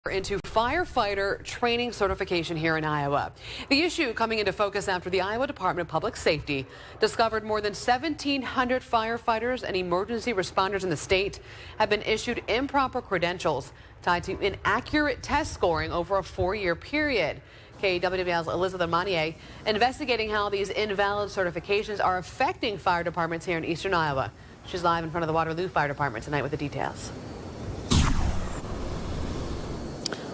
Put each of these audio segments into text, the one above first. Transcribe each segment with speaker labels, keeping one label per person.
Speaker 1: Into firefighter training certification here in Iowa. The issue coming into focus after the Iowa Department of Public Safety discovered more than 1,700 firefighters and emergency responders in the state have been issued improper credentials tied to inaccurate test scoring over a 4-year period. KWWL's Elizabeth Monnier investigating how these invalid certifications are affecting fire departments here in eastern Iowa. She's live in front of the Waterloo Fire Department tonight with the details.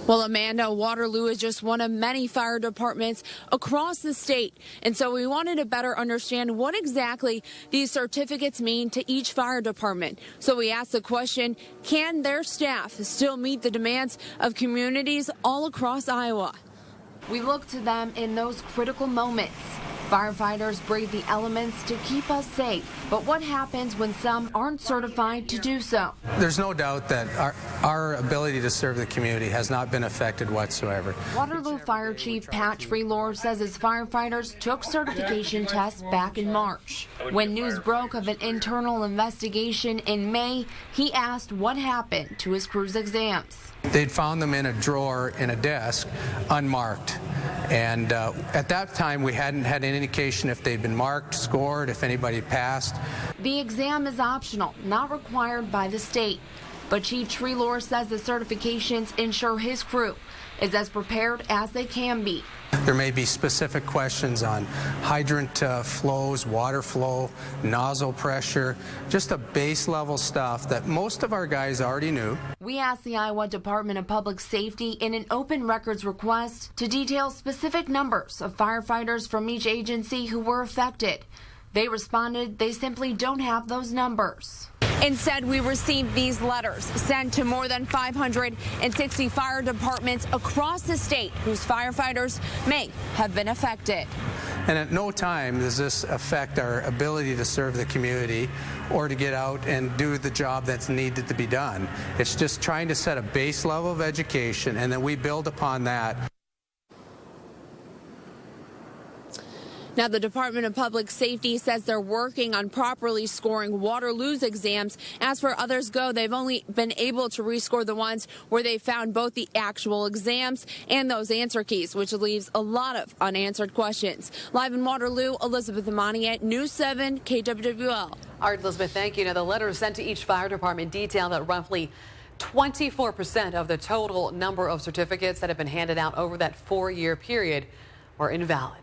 Speaker 2: Well, Amanda, Waterloo is just one of many fire departments across the state. And so we wanted to better understand what exactly these certificates mean to each fire department. So we asked the question, can their staff still meet the demands of communities all across Iowa?
Speaker 3: We look to them in those critical moments. Firefighters brave the elements to keep us safe. But what happens when some aren't certified to do so?
Speaker 4: There's no doubt that our ability to serve the community has not been affected whatsoever.
Speaker 3: Waterloo Fire Chief Pat Treelor says his firefighters took certification tests back in March. When news broke of an internal investigation in May, he asked what happened to his crew's exams.
Speaker 4: They'd found them in a drawer in a desk, unmarked. And at that time, we hadn't had any indication if they'd been marked, scored, if anybody passed.
Speaker 3: The exam is optional, not required by the state. But Chief Treelor says the certifications ensure his crew is as prepared as they can be.
Speaker 4: There may be specific questions on hydrant flows, water flow, nozzle pressure, just the base level stuff that most of our guys already knew.
Speaker 3: We asked the Iowa Department of Public Safety in an open records request to detail specific numbers of firefighters from each agency who were affected. They responded they simply don't have those numbers.
Speaker 2: Instead, we received these letters sent to more than 560 fire departments across the state whose firefighters may have been affected.
Speaker 4: And at no time does this affect our ability to serve the community or to get out and do the job that's needed to be done. It's just trying to set a base level of education, and then we build upon that.
Speaker 2: Now, the Department of Public Safety says they're working on properly scoring Waterloo's exams. As for others go, they've only been able to rescore the ones where they found both the actual exams and those answer keys, which leaves a lot of unanswered questions. Live in Waterloo, Elizabeth Amani, News 7 KWWL.
Speaker 1: All right, Elizabeth, thank you. Now, the letters sent to each fire department detail that roughly 24% of the total number of certificates that have been handed out over that 4-year period were invalid.